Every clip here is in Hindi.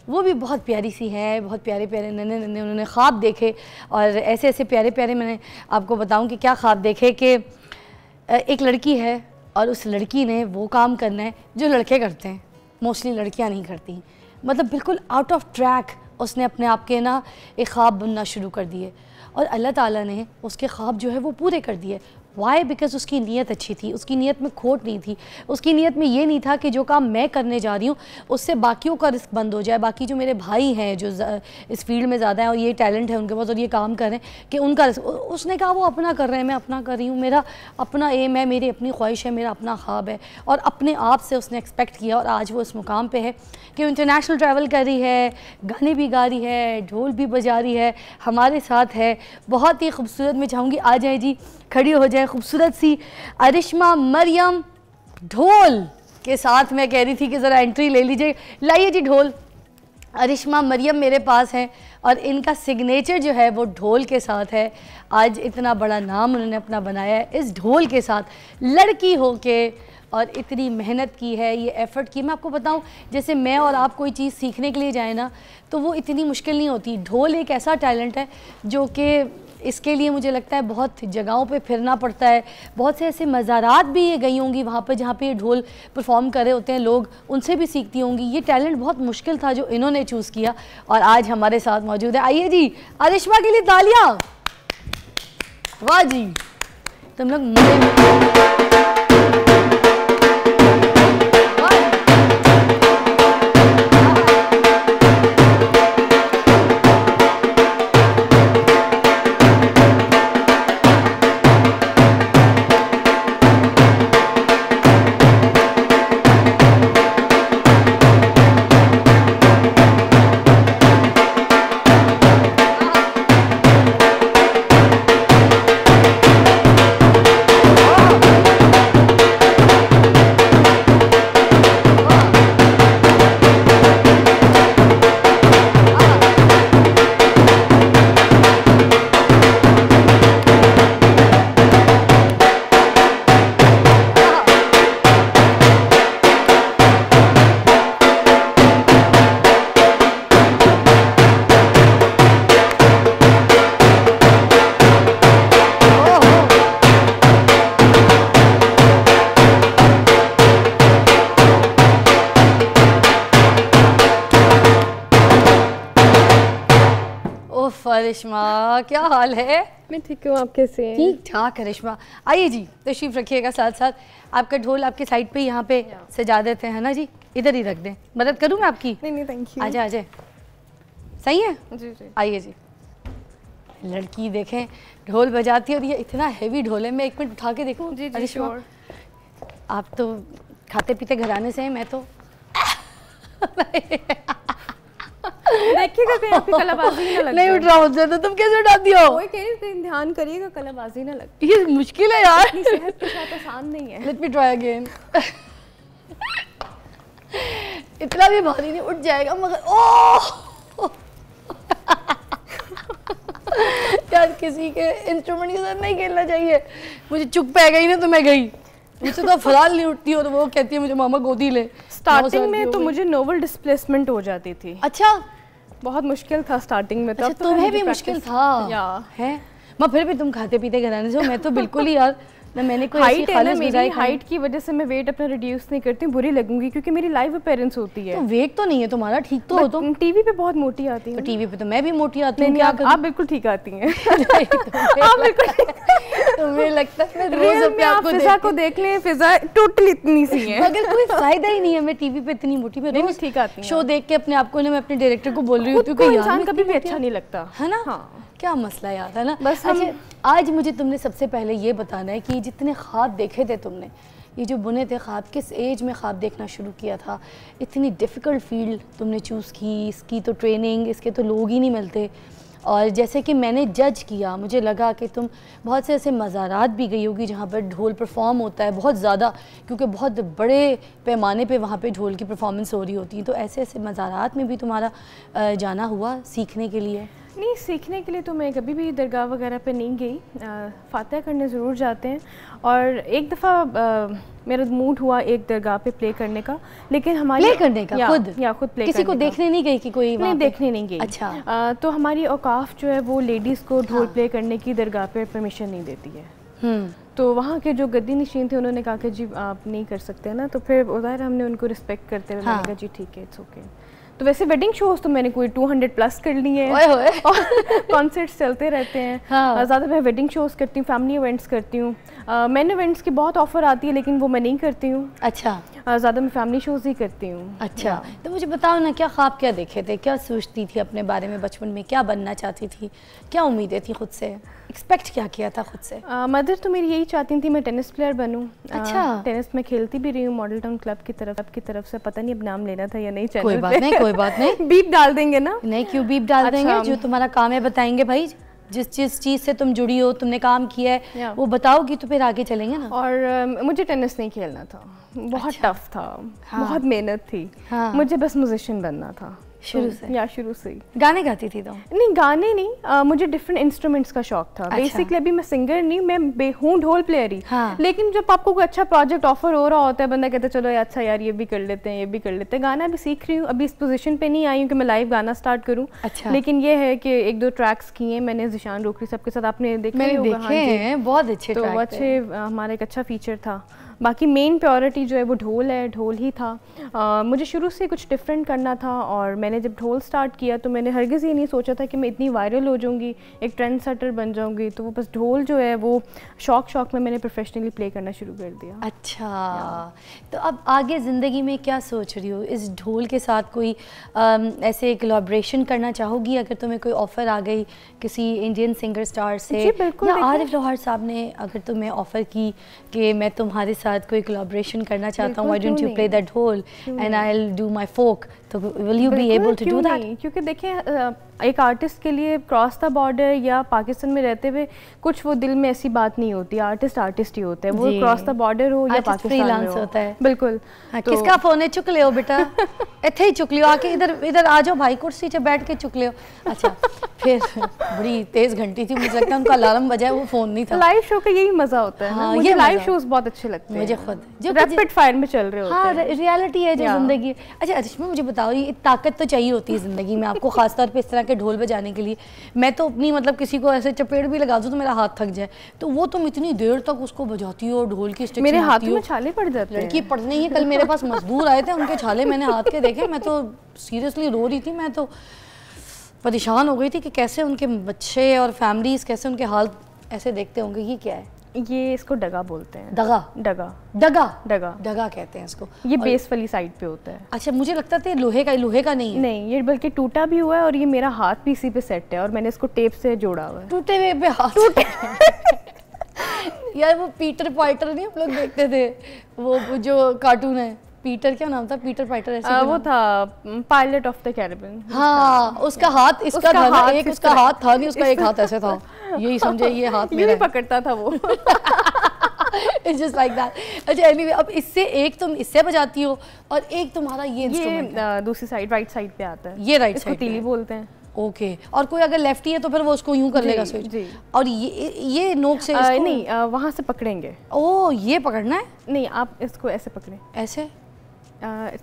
वो भी बहुत प्यारी सी है, बहुत प्यारे प्यारे नन्हे नन्हे उन्होंने ख्वाब देखे। और ऐसे ऐसे प्यारे प्यारे मैंने आपको बताऊं कि क्या ख्वाब देखे कि एक लड़की है और उस लड़की ने वो काम करना है जो लड़के करते हैं, मोस्टली लड़कियां नहीं करती। मतलब बिल्कुल आउट ऑफ ट्रैक उसने अपने आप के ना एक ख्वाब बुनना शुरू कर दिए और अल्लाह ताला ने उसके ख्वाब जो है वो पूरे कर दिए। वाई? बिकॉज उसकी नीयत अच्छी थी, उसकी नीयत में खोट नहीं थी। उसकी नीयत में ये नहीं था कि जो काम मैं करने जा रही हूँ उससे बाकियों का रिस्क बंद हो जाए, बाकी जो मेरे भाई हैं जो इस फील्ड में ज़्यादा हैं और ये टैलेंट है उनके पास और ये काम कर रहे हैं कि उनका रिस्क। उसने कहा वो अपना कर रहे हैं, मैं अपना कर रही हूँ, मेरा अपना एम है, मेरी अपनी ख्वाहिश है, मेरा अपना ख्वाब है। और अपने आप से उसने एक्सपेक्ट किया और आज वो इस मुकाम पर है कि इंटरनेशनल ट्रैवल कर रही है, गाने भी गा रही है, ढोल भी बजा रही है, हमारे साथ है। बहुत ही खूबसूरत, मैं चाहूँगी आ जाए जी, खड़ी हो जाए खूबसूरत सी अरिश्मा मरियम ढोल के साथ। मैं कह रही थी कि ज़रा एंट्री ले लीजिए, लाइए जी ढोल। अरिश्मा मरियम मेरे पास हैं और इनका सिग्नेचर जो है वो ढोल के साथ है। आज इतना बड़ा नाम उन्होंने अपना बनाया है इस ढोल के साथ, लड़की हो के, और इतनी मेहनत की है, ये एफ़र्ट की। मैं आपको बताऊं, जैसे मैं और आप कोई चीज़ सीखने के लिए जाए ना तो वो इतनी मुश्किल नहीं होती। ढोल एक ऐसा टैलेंट है जो कि इसके लिए मुझे लगता है बहुत जगहों पे फिरना पड़ता है। बहुत से ऐसे मज़ारात भी ये गई होंगी वहाँ पर जहाँ पे ये ढोल परफॉर्म कर रहे होते हैं लोग, उनसे भी सीखती होंगी। ये टैलेंट बहुत मुश्किल था जो इन्होंने चूज़ किया और आज हमारे साथ मौजूद है। आइए जी, अरिश्मा के लिए तालियाँ। वाह जी, तुम लोग अरिश्मा, क्या हाल है? मैं ठीक हूँ, आप कैसे हैं? ठीक ठाक अरिश्मा। आइए जी, तशरीफ़ रखिएगा। साथ साथ आपका ढोल आपके साइड पे यहाँ पे सजा देते हैं ना जी, इधर ही रख दें। मदद करूँ मैं आपकी? नहीं नहीं थैंक यू। आजा आजा, सही है जी जी। आइए जी। लड़की देखें ढोल बजाती है और ये इतना हैवी ढोल है। मैं एक मिनट उठा के देखूँ? जी जी अरिश्मा, आप तो खाते पीते घराने से हैं, मैं तो देखिएगा कहीं आपकी कलाबाजी ना लगे। नहीं उठ रहा मुझसे, तो तुम कैसे उठाती हो? कोई कहीं ध्यान करिएगा कलाबाजी ना लगे। ये मुश्किल है यार, अपनी सेहत के साथ आसान नहीं है। Let me try again. इतना भी भारी नहीं, उठ जाएगा मगर ओह यार, किसी के इंस्ट्रूमेंट के साथ नहीं खेलना चाहिए। मुझे चुप पै गई ना तो मैं गई। मुझसे तो फिलहाल नहीं उठती और वो कहती है मुझे मामा गोदी ले। स्टार्टिंग में तो मुझे नोवल डिस्प्लेसमेंट हो जाती थी। अच्छा, बहुत मुश्किल था स्टार्टिंग में। अच्छा, तुम्हें भी मुश्किल था? या है मैं फिर भी तुम खाते पीते घराने से हो, मैं तो बिल्कुल ही यार ना, मैंने कोई हाइट है ना, मेरी हाइट की वजह से मैं वेट अपना रिड्यूस नहीं करती, बुरी लगूंगी क्योंकि मेरी लाइव अपीयरेंस होती है। तो वेट तो नहीं है तुम्हारा, ठीक तो हो तुम। टीवी पे बहुत मोटी आती है। तो टीवी पे तो मैं भी मोटी आती हूँ। आप बिल्कुल ठीक आती हैं। तुम्हें लगता है मैं रोज अपने आप फिजा को देख लें, फिजा टोटल इतनी सी है, मगर कोई फायदा ही नहीं है। मैं टीवी पे इतनी मोटी, मैं रोज ठीक आती शो देख के अपने आप को ना मैं अपने डायरेक्टर को बोल रही हूँ क्योंकि इंसान कभी भी अच्छा नहीं लगता है ना। क्या मसला याद है ना। बस अच्छा, आज मुझे तुमने सबसे पहले ये बताना है कि जितने ख्वाब देखे थे तुमने, ये जो बुने थे ख्वाब, किस एज में ख्वाब देखना शुरू किया था? इतनी डिफ़िकल्ट फील्ड तुमने चूज़ की, इसकी तो ट्रेनिंग, इसके तो लोग ही नहीं मिलते। और जैसे कि मैंने जज किया, मुझे लगा कि तुम बहुत से ऐसे मज़ारात भी गई होगी जहाँ पर ढोल परफॉर्म होता है बहुत ज़्यादा, क्योंकि बहुत बड़े पैमाने पे वहाँ पे ढोल की परफॉर्मेंस हो रही होती है। तो ऐसे ऐसे मज़ारात में भी तुम्हारा जाना हुआ सीखने के लिए? नहीं, सीखने के लिए तो मैं कभी भी दरगाह वगैरह पे नहीं गई। फातिहा करने ज़रूर जाते हैं, और एक दफ़ा मेरा मूड हुआ एक दरगाह पे प्ले करने का, लेकिन हमारी प्ले करने का खुद प्ले किसी को देखने नहीं गई कि कोई नहीं, देखने नहीं गई। अच्छा। तो हमारी औकाफ जो है वो लेडीज़ को ढोल प्ले करने की दरगाह पे परमिशन नहीं देती है। तो वहाँ के जो गद्दी नशीन थे उन्होंने कहा कि जी आप नहीं कर सकते ना, तो फिर उधर हमने उनको रिस्पेक्ट करते हुए मैंने कहा जी ठीक है, इट्स ओके। तो वैसे वेडिंग शोज तो मैंने कोई 200 प्लस कर लिए हैं और कॉन्सर्ट्स चलते रहते हैं। ज़्यादा मैं वेडिंग शोज करती हूँ, फैमिली इवेंट्स करती हूँ। मैंने इवेंट्स की बहुत ऑफर आती है लेकिन वो मैं नहीं करती हूँ। अच्छा। ज़्यादा मैं फैमिली शोज ही करती हूँ। अच्छा, तो मुझे बताओ ना, क्या ख्वाब क्या देखे थे, क्या सोचती थी अपने बारे में बचपन में, क्या बनना चाहती थी, क्या उम्मीदें थी खुद से, एक्सपेक्ट क्या किया था खुद से? मदर तो मेरी यही चाहती थी मैं टेनिस प्लेयर बनूं। अच्छा। टेनिस में खेलती भी रही हूँ मॉडल टाउन क्लब की तरफ से। पता नहीं अब नाम लेना था या नहीं चैनल कोई बात नहीं, कोई बात नहीं। बीप डाल देंगे ना? नहीं, क्यों बीप डाल देंगे, जो तुम्हारा काम है बताएंगे भाई। जिस चीज़ से तुम जुड़ी हो, तुमने काम किया है वो बताओगी तो फिर आगे चलेंगे ना। और मुझे टेनिस नहीं खेलना था, बहुत टफ था। बहुत मेहनत थी। मुझे बस म्यूजिशियन बनना था शुरू से। शुरू से गाने गाती थी तो? नहीं, गाने नहीं, मुझे डिफरेंट इंस्ट्रूमेंट्स का शौक था। बेसिकली अभी मैं सिंगर नहीं, मैं हूँ ढोल प्लेयर ही। लेकिन जब आपको कोई अच्छा प्रोजेक्ट ऑफर हो रहा होता है, बंदा कहता है चलो अच्छा यार ये भी कर लेते हैं, ये भी कर लेते हैं। गाना भी सीख रही हूँ, अभी इस पोजीशन पे नहीं आई हूँ कि मैं लाइव गाना स्टार्ट करूँ। अच्छा। लेकिन ये है कि 1-2 ट्रैक्स किए मैंने ज़ीशान रोकरी साहब के साथ, आपने देखे हैं, बहुत अच्छे, तो अच्छे, हमारा एक अच्छा फीचर था। बाकी मेन प्रायोरिटी जो है वो ढोल है, ढोल ही था। मुझे शुरू से कुछ डिफरेंट करना था, और मैंने जब ढोल स्टार्ट किया तो मैंने हरगिज़ ये नहीं सोचा था कि मैं इतनी वायरल हो जाऊंगी, एक ट्रेंड सेटर बन जाऊंगी। तो वो बस ढोल जो है वो शौक में मैंने प्रोफेशनली प्ले करना शुरू कर दिया। अच्छा, तो अब आगे ज़िंदगी में क्या सोच रही हो? इस ढोल के साथ कोई ऐसे कोलैबोरेशन करना चाहोगी अगर तुम्हें कोई ऑफ़र आ गई किसी इंडियन सिंगर स्टार से? जी बिल्कुल। या आरिफ लोहार साहब ने अगर तुम्हें ऑफ़र की कि मैं तुम्हारे साथ कोई कोलैबोरेशन करना चाहता हूँ, why don't you play that dhol and I will do my folk, तो will you be able to do that? क्योंकि देखिए एक आर्टिस्ट के लिए क्रॉस द बॉर्डर या पाकिस्तान में रहते हुए कुछ वो दिल में ऐसी बात नहीं होती। आर्टिस्ट ही होता है, वो क्रॉस द बॉर्डर हो या पाकिस्तान में हो। होता है। बिल्कुल। तो किसका फोन है? चुक लियो बेटा, इथे ही चुक लियो, आके इधर आ जाओ भाई, कुर्सी पे बैठ के चुक लियो। अच्छा, फिर बड़ी तेज घंटी थी, मुझे लगता है उनका अलार्म बजा है, वो फोन नहीं था। लाइव शो का यही मजा होता है। हाँ, मुझे लाइव शोज बहुत अच्छे लगते हैं, मुझे खुद जो रैपिड फायर में चल रहे होते हैं। हाँ, रियलिटी है जो जिंदगी। अच्छा अरिश्मा, मुझे बताओ, ये ताकत तो चाहिए होती है जिंदगी में आपको, खासतौर पे इस तरह के ढोल बजाने के लिए। मैं तो अपनी मतलब किसी को ऐसे चपेट भी लगा दूं तो मेरा हाथ थक जाए, तो वो तुम इतनी देर तक उसको बजाती हो, ढोल की स्टिक मेरे हाथ में छाले पड़ जाते हैं। लड़की पढ़ने ही, कल मेरे पास मजदूर आए थे, उनके छाले मैंने हाथ के देखे, मैं तो सीरियसली रो रही थी। मैं तो परेशान हो गई थी कि कैसे उनके बच्चे और फैमिलीज कैसे उनके हाल ऐसे देखते होंगे। ये क्या है? ये इसको डगा बोलते हैं। डगा? डगा डगा डगा डगा कहते हैं इसको। ये बेस वाली साइड पे होता है। अच्छा, मुझे लगता था लोहे का नहीं है। नहीं, ये बल्कि टूटा भी हुआ है, और ये मेरा हाथ भी इसी पे सेट है, और मैंने इसको टेप से जोड़ा हुआ है। टूटे हुए पे हाथ टूटे यार वो पीटर पाइटर नहीं हम लोग देखते थे, वो जो कार्टून है, पीटर क्या नाम था? पीटर पाइटर ऐसे वो था पायलट ऑफ द कैरिबियन। हाँ, उसका हाथ इसका था ना, एक उसका हाथ था नहीं, उसका एक हाथ ऐसे था, यही समझे, ये हाथ मेरा पकड़ता था वो। It's just like that. अच्छा anyway, अब इससे एक तुम इससे बजाती हो और एक तुम्हारा ये इंस्ट्रूमेंट दूसरी साइड राइट साइड पे आता है। ये राइट साइड, इसको तीली बोलते हैं। ओके, और कोई अगर लेफ्टी है तो फिर वो उसको यूं कर लेगा स्विच। और ये नोक से इसको नहीं, वहाँ से पकड़ेंगे। ओह, ये पकड़ना है? नहीं, आप इसको ऐसे पकड़ें, ऐसे।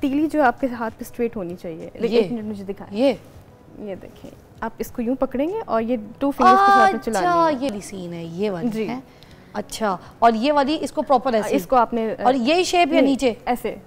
तीली जो आपके हाथ पे स्ट्रेट होनी चाहिए। एक मिनट मुझे दिखाएं। ये देखिए, आप इसको यूं पकड़ेंगे और ये 2 फिंगर्स के साथ में चलानी है। अच्छा, ये सीन है, ये वाली है। अच्छा, और ये वाली इसको प्रॉपर ऐसे, इसको आपने, और यही शेप या नीचे? ऐसे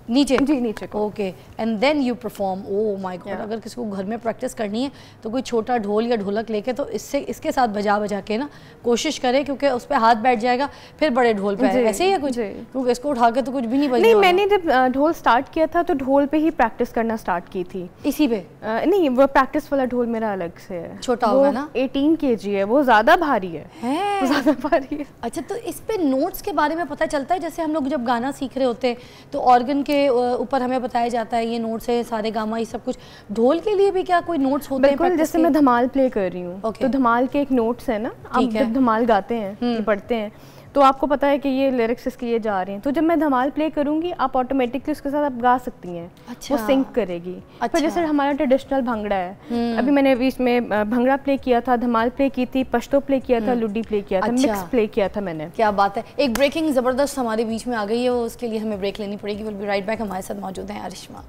नीचे? जी, नीचे। Okay, and then you perform. Oh my god, अगर किसी को घर में प्रैक्टिस करनी है तो कोई छोटा ढोल या ढोलक लेके तो इसके साथ बजा के ना कोशिश करे, क्योंकि उस पर हाथ बैठ जाएगा, फिर बड़े ढोल पे ऐसे ही है कुछ, क्योंकि इसको उठा के तो कुछ भी नहीं बजने वाला। मैंने जब ढोल स्टार्ट किया था तो ढोल पे ही प्रैक्टिस करना स्टार्ट की थी। इसी पे? नहीं, वो प्रैक्टिस वाला ढोल मेरा अलग से है, छोटा होगा ना। 18 kg है, वो ज्यादा भारी है। ज्यादा भारी है। अच्छा, तो इस पे नोट्स के बारे में पता चलता है? जैसे हम लोग जब गाना सीख रहे होते हैं तो ऑर्गन के ऊपर हमें बताया जाता है ये नोट्स है, सारे गामा, ये सब कुछ। ढोल के लिए भी क्या कोई नोट्स होते हैं? बिल्कुल, जैसे मैं धमाल प्ले कर रही हूँ, तो धमाल के एक नोट्स है ना, आप जब धमाल गाते हैं, पढ़ते हैं, तो आपको पता है कि ये लिरिक्स इसके ये जा रहे हैं, तो जब मैं धमाल प्ले करूँगी आप ऑटोमेटिकली उसके साथ आप गा सकती हैं। अच्छा। वो सिंक करेगी। अच्छा। फिर जैसे हमारा ट्रेडिशनल भंगड़ा है, अभी मैंने बीच में भंगड़ा प्ले किया था, धमाल प्ले की थी, पश्तो प्ले किया था, लुड्डी प्ले किया था, मिक्स प्ले किया था मैंने। क्या बात है। एक ब्रेकिंग ज़बरदस्त हमारे बीच में आ गई है, उसके लिए हमें ब्रेक लेनी पड़ेगी। Will be right back. हमारे साथ मौजूद हैं अरिश्मा।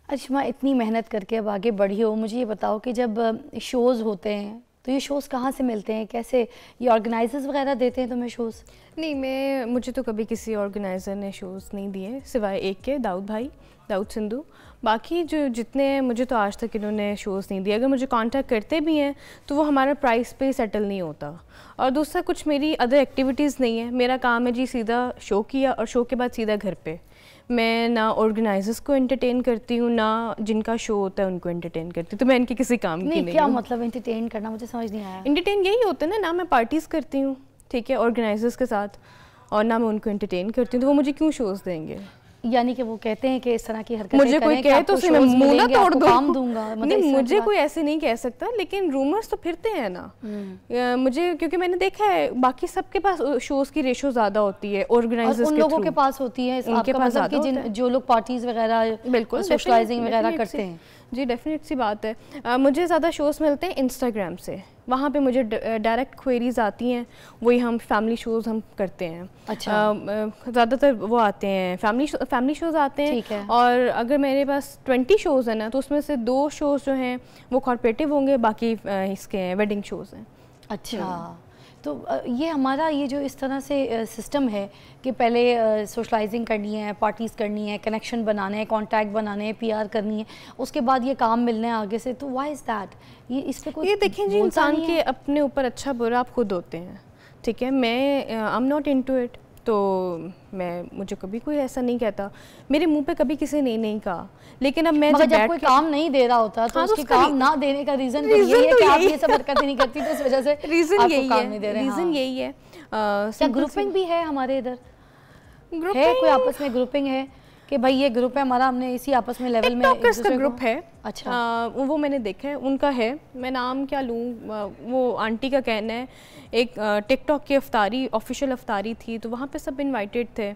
अरिश्मा, इतनी मेहनत करके अब आगे बढ़ी हो, मुझे ये बताओ कि जब शोज़ होते हैं तो ये शोज़ कहाँ से मिलते हैं, कैसे ये ऑर्गेनाइजर्स वगैरह देते हैं तुम्हें शोज़? नहीं, मुझे तो कभी किसी ऑर्गेनाइज़र ने शोज़ नहीं दिए सिवाय एक के, दाऊद भाई, दाऊद सिंधु। बाकी जो जितने हैं मुझे तो आज तक इन्होंने शोज़ नहीं दिए। अगर मुझे कांटेक्ट करते भी हैं तो वो हमारा प्राइस पे सेटल नहीं होता। और दूसरा कुछ मेरी अदर एक्टिविटीज़ नहीं है, मेरा काम है जी सीधा शो किया और शो के बाद सीधा घर पे। मैं ना ऑर्गेनाइजर्स को एंटरटेन करती हूँ, ना जिनका शो होता है उनको एंटरटेन करती हूँ, तो मैं इनके किसी काम की नहीं। क्या मतलब एंटरटेन करना, मुझे समझ नहीं आया। एंटरटेन यही होता है ना मैं पार्टीज़ करती हूँ, ठीक है, ऑर्गेनाइजर्स के साथ, और ना मैं उनको एंटरटेन करती हूँ, तो वो मुझे क्यों शोज़ देंगे? यानी कि वो कहते हैं कि इस तरह की हरकतें मुझे कोई कहे तो मैं मुंह ना तोड़ दूँ, काम दूंगा, मतलब नहीं मुझे कोई ऐसे नहीं कह सकता, लेकिन रूमर्स तो फिरते हैं ना। मुझे क्योंकि मैंने देखा है बाकी सबके पास शोज़ की रेशो ज़्यादा होती है, ऑर्गेनाइजर्स उन लोगों के पास होती है, उनके पास मतलब कि जो लोग पार्टीज वगैरह बिल्कुल सोशलाइजिंग वगैरह करते हैं। जी डेफिनेट सी बात है। मुझे ज़्यादा शोज़ मिलते हैं इंस्टाग्राम से, वहाँ पे मुझे डायरेक्ट क्वेरीज़ आती हैं, वही हम फैमिली शोज़ हम करते हैं। अच्छा। ज़्यादातर वो आते हैं फैमिली शोज़ आते हैं। ठीक है। और अगर मेरे पास 20 शोज़ हैं ना, तो उसमें से 2 शोज़ जो हैं वो कॉर्पोरेटिव होंगे, बाकी इसके हैं वेडिंग शोज़ हैं। अच्छा, तो ये हमारा ये जो इस तरह से सिस्टम है कि पहले सोशलाइजिंग करनी है, पार्टीज़ करनी है, कनेक्शन बनाने हैं, कांटेक्ट बनाने हैं, पीआर करनी है, उसके बाद ये काम मिलने हैं आगे से, तो व्हाई इज़ दैट? ये इस पे कोई ये देखें जी, इंसान के अपने ऊपर अच्छा बुरा आप खुद होते हैं, ठीक है। मैं I am not into it, तो मुझे कभी कोई ऐसा नहीं कहता, मेरे मुंह पे कभी किसी ने नहीं कहा। लेकिन अब मैं जब कोई काम नहीं दे रहा होता तो उसके काम ना देने का रीज़न तो यही है कि आप ये सब हरकतें नहीं करती, तो इस वजह से रीज़न यही है। क्या ग्रुपिंग भी है हमारे इधर? है कोई आपस में ग्रुपिंग है कि भाई ये ग्रुप है हमारा, हमने इसी आपस में लेवल में टिकटॉकर्स का ग्रुप है? अच्छा। वो मैंने देखा है, उनका है, मैं नाम क्या लूँ, वो आंटी का कहना है, एक टिकटॉक की अफ्तारी, ऑफिशियल अफ्तारी थी, तो वहाँ पे सब इनवाइटेड थे।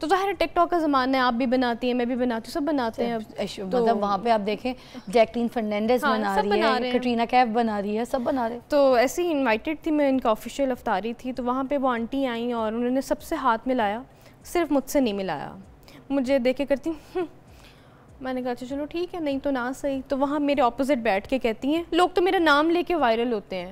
तो ज़ाहिर है टिकटॉक का ज़माना है, आप भी बनाती हैं, मैं भी बनाती हूँ, सब बनाते हैं। तो मतलब वहाँ पे आप देखें जैकलीन फर्नांडिस बना रही है, कैटरीना कैफ बना रही है, सब बना रहे। तो ऐसे ही इनवाइटेड थी मैं, इनका ऑफिशियल अफ्तारी थी, तो वहाँ पे वो आंटी आई और उन्होंने सबसे हाथ मिलाया, सिर्फ मुझसे नहीं मिलाया। मुझे देख के करती मैंने कहा अच्छा चलो ठीक है, नहीं तो ना सही। तो वहाँ मेरे ऑपोजिट बैठ के कहती हैं, लोग तो मेरा नाम लेके वायरल होते हैं,